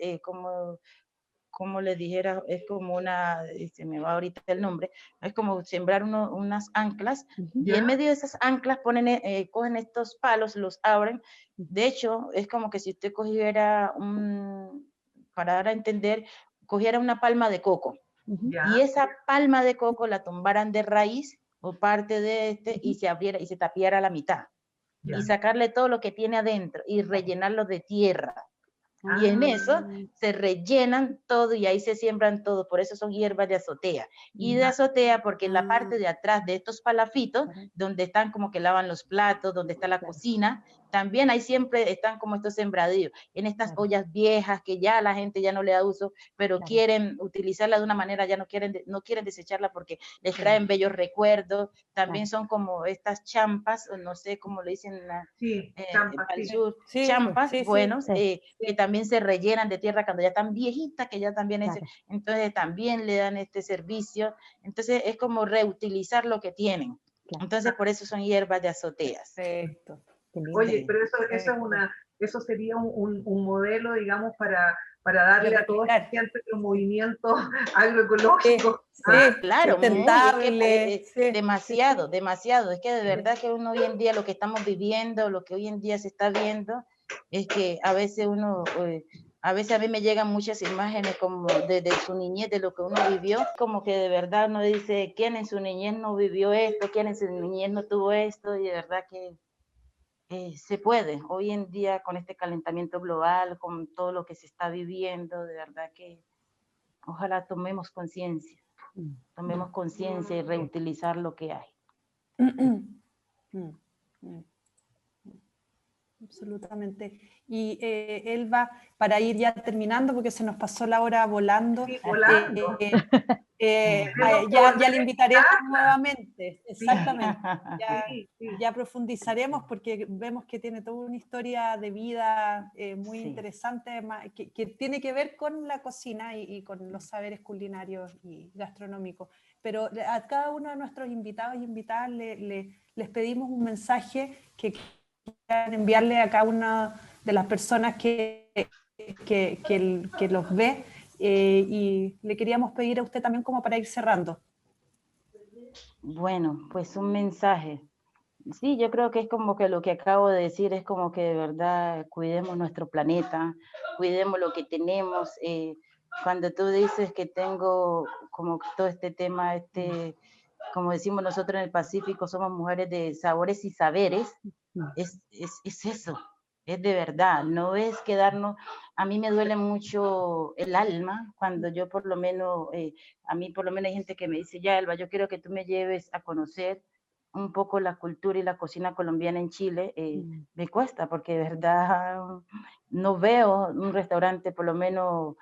como les dijera, es como una, se me va ahorita el nombre, es como sembrar unas anclas, y en medio de esas anclas cogen estos palos, los abren. De hecho, es como que si usted cogiera para dar a entender, cogiera una palma de coco, y esa palma de coco la tumbaran de raíz o parte de y se abriera y se tapiara la mitad, y sacarle todo lo que tiene adentro y rellenarlo de tierra. Y en eso se rellenan todo y ahí se siembran todo. Por eso son hierbas de azotea. Y de azotea porque en la parte de atrás de estos palafitos, donde están como que lavan los platos, donde está la cocina, también ahí siempre están como estos sembradíos. En estas ollas viejas que ya la gente ya no le da uso, pero quieren utilizarla de una manera, ya no quieren desecharla porque les traen bellos recuerdos. También son como estas champas, no sé cómo le dicen al sur, champas, que también se rellenan de tierra cuando ya están viejitas, que ya también entonces también le dan este servicio. Entonces es como reutilizar lo que tienen. Entonces por eso son hierbas de azoteas. Oye, pero eso sería un modelo, digamos, para para darle a toda esta gente los movimientos agroecológicos. Claro, sustentable, demasiado, demasiado. Es que de verdad que uno hoy en día, lo que estamos viviendo, lo que hoy en día se está viendo, es que a veces a veces a mí me llegan muchas imágenes como de su niñez, de lo que uno vivió, como que de verdad uno dice, ¿quién en su niñez no vivió esto? ¿Quién en su niñez no tuvo esto? Y de verdad que se puede. Hoy en día, con este calentamiento global, con todo lo que se está viviendo, de verdad que ojalá tomemos conciencia y reutilizar lo que hay. Absolutamente. Y Elba, para ir ya terminando, porque se nos pasó la hora volando, sí, volando. Ya le invitaremos nuevamente, exactamente. Sí. Ya profundizaremos porque vemos que tiene toda una historia de vida muy interesante que tiene que ver con la cocina y con los saberes culinarios y gastronómicos. Pero a cada uno de nuestros invitados y invitadas les pedimos un mensaje que quieran enviarle a cada una de las personas que los ve, y le queríamos pedir a usted también como para ir cerrando. Bueno, pues un mensaje. Sí, yo creo que es como que lo que acabo de decir es como que de verdad cuidemos nuestro planeta, cuidemos lo que tenemos. Cuando tú dices que tengo como todo este tema, como decimos nosotros en el Pacífico, somos mujeres de sabores y saberes, es eso, es de verdad, no es quedarnos. A mí me duele mucho el alma cuando yo por lo menos, a mí por lo menos hay gente que me dice, ya Elba, yo quiero que tú me lleves a conocer un poco la cultura y la cocina colombiana en Chile. Me cuesta porque de verdad no veo un restaurante, por lo menos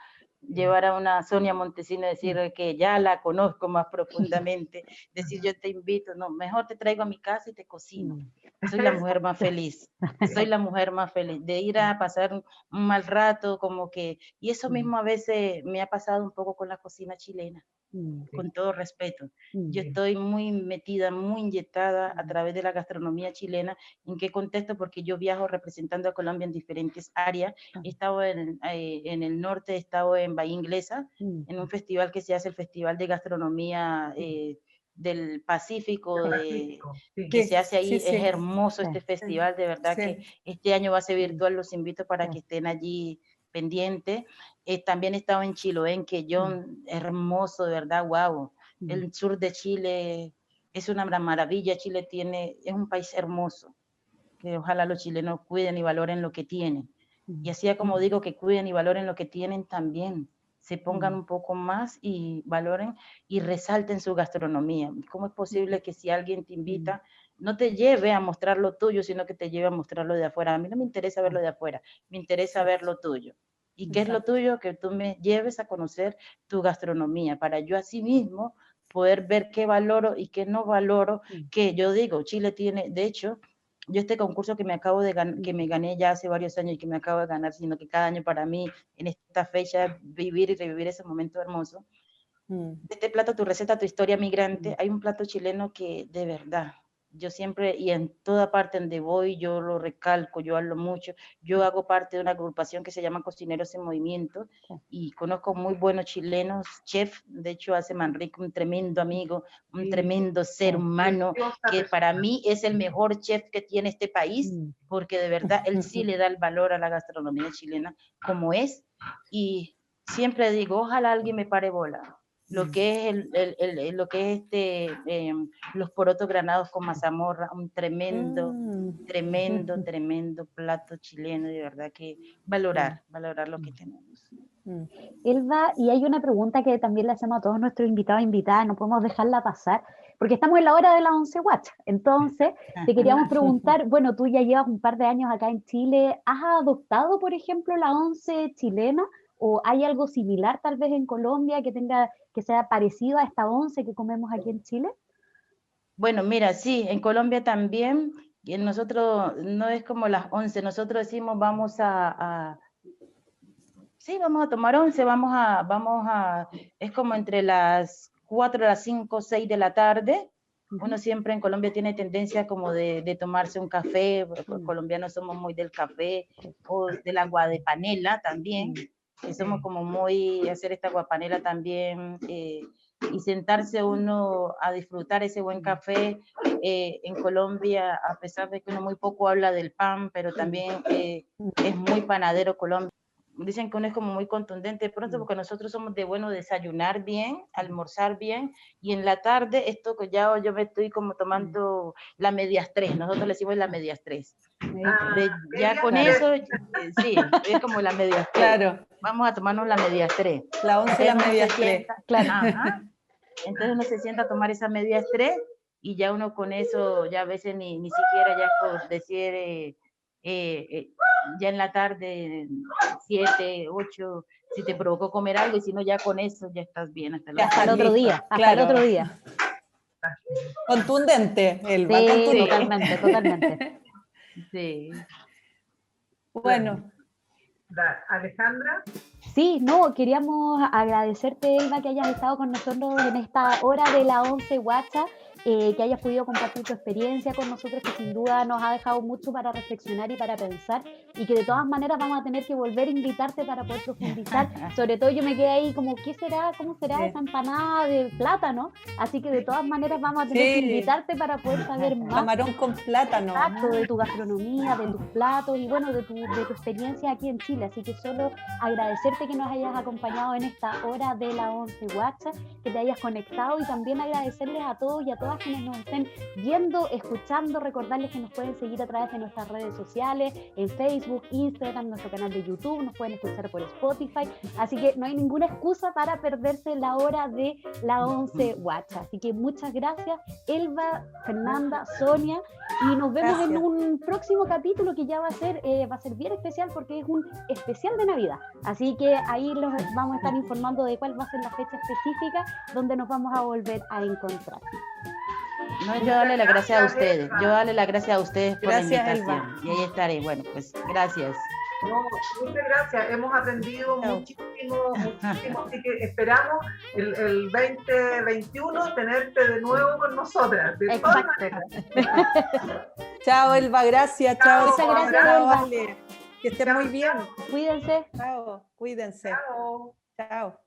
llevar a una Sonia Montesino y decir que ya la conozco más profundamente, decir yo te invito, no, mejor te traigo a mi casa y te cocino. Soy la mujer más feliz, soy la mujer más feliz, de ir a pasar un mal rato, como que, y eso mismo a veces me ha pasado un poco con la cocina chilena. Con todo respeto. Yo estoy muy metida, muy inyectada a través de la gastronomía chilena. ¿En qué contexto? Porque yo viajo representando a Colombia en diferentes áreas. He estado en el norte, he estado en Bahía Inglesa, en un festival que se hace, el Festival de Gastronomía del Pacífico, que se hace ahí. Es hermoso este festival, de verdad que este año va a ser virtual, los invito para que estén allí pendiente. También he estado en Chiloé, en Quellón, hermoso, de verdad, wow. El sur de Chile es una maravilla. Chile es un país hermoso, que ojalá los chilenos cuiden y valoren lo que tienen. Y así como digo que cuiden y valoren lo que tienen, también se pongan un poco más y valoren y resalten su gastronomía. ¿Cómo es posible que si alguien te invita, no te lleve a mostrar lo tuyo, sino que te lleve a mostrarlo de afuera? A mí no me interesa verlo de afuera, me interesa ver lo tuyo. ¿Y qué es lo tuyo? Que tú me lleves a conocer tu gastronomía, para yo así mismo poder ver qué valoro y qué no valoro. Que yo digo, Chile tiene, de hecho, yo este concurso que me acabo de ganar, que me gané ya hace varios años y que me acabo de ganar, sino que cada año para mí, en esta fecha, vivir y revivir ese momento hermoso. Este plato, tu receta, tu historia migrante, hay un plato chileno que de verdad, yo siempre, y en toda parte donde voy, yo lo recalco, yo hablo mucho. Yo hago parte de una agrupación que se llama Cocineros en Movimiento, y conozco muy buenos chilenos, chef. De hecho, hace Manrique, un tremendo amigo, un tremendo ser humano, que para mí es el mejor chef que tiene este país, porque de verdad él sí le da el valor a la gastronomía chilena como es. Y siempre digo, ojalá alguien me pare bola. Lo que es los porotos granados con mazamorra, un tremendo plato chileno, de verdad que valorar lo que tenemos. Elba, y hay una pregunta que también le hacemos a todos nuestros invitados e invitadas, no podemos dejarla pasar, porque estamos en la hora de la 11 Watch. Entonces, te queríamos preguntar, bueno, tú ya llevas un par de años acá en Chile, ¿has adoptado, por ejemplo, la 11 chilena? ¿O hay algo similar tal vez en Colombia que sea parecido a esta 11 que comemos aquí en Chile? Bueno, mira, sí, en Colombia también, y nosotros no es como las 11, nosotros decimos vamos a tomar 11, es como entre las 4, las 5, 6 de la tarde. Uno siempre en Colombia tiene tendencia como de tomarse un café, los colombianos somos muy del café, o del agua de panela también. que somos como muy, hacer esta guapanela también, y sentarse uno a disfrutar ese buen café. En Colombia, a pesar de que uno muy poco habla del pan, pero también es muy panadero Colombia. Dicen que uno es como muy contundente de pronto, porque nosotros somos de bueno desayunar bien, almorzar bien, y en la tarde esto que ya yo me estoy como tomando la medias tres, nosotros le decimos la medias tres. Ya con eso, sí, es como la medias tres. Claro. Vamos a tomarnos la medias tres. La 11 y la medias tres. Claro. Ajá. Entonces uno se sienta a tomar esa medias tres y ya uno con eso, ya a veces ni siquiera ya por decir, ya en la tarde, 7, 8, si te provocó comer algo, y si no, ya con eso ya estás bien hasta el otro día. Hasta el otro día. Contundente, Elba. Sí, contundente. totalmente. Sí. Bueno. Alejandra. Sí, no, queríamos agradecerte, Elba, que hayas estado con nosotros en esta hora de la 11 Guacha, que hayas podido compartir tu experiencia con nosotros, que sin duda nos ha dejado mucho para reflexionar y para pensar, y que de todas maneras vamos a tener que volver a invitarte para poder profundizar. Sobre todo yo me quedé ahí como, ¿cómo será esa empanada de plátano? Así que de todas maneras vamos a tener que invitarte para poder saber más. Camarón con plátano. Exacto, de tu gastronomía, de tus platos y bueno, de tu experiencia aquí en Chile. Así que solo agradecerte que nos hayas acompañado en esta hora de la 11 Guacha, que te hayas conectado, y también agradecerles a todos y a todas quienes nos estén viendo, escuchando, recordarles que nos pueden seguir a través de nuestras redes sociales, en Facebook, Instagram, nuestro canal de YouTube, nos pueden escuchar por Spotify, así que no hay ninguna excusa para perderse la hora de la 11 Guacha. Así que muchas gracias, Elba, Fernanda, Sonia, y nos vemos en un próximo capítulo que ya va a ser bien especial, porque es un especial de Navidad, así que ahí los vamos a estar informando de cuál va a ser la fecha específica donde nos vamos a volver a encontrar. No, yo darle las gracias a ustedes. Yo darle las gracias a ustedes por la invitación. Elba. Y ahí estaré. Bueno, pues gracias. No, muchas gracias. Hemos aprendido muchísimo, así que esperamos el 2021 tenerte de nuevo con nosotras. Exacto. Chao, Elba, gracias. Chao. Muchas gracias, Elba. Vale. Que estén muy bien. Cuídense. Chao, cuídense. Chao. Chao.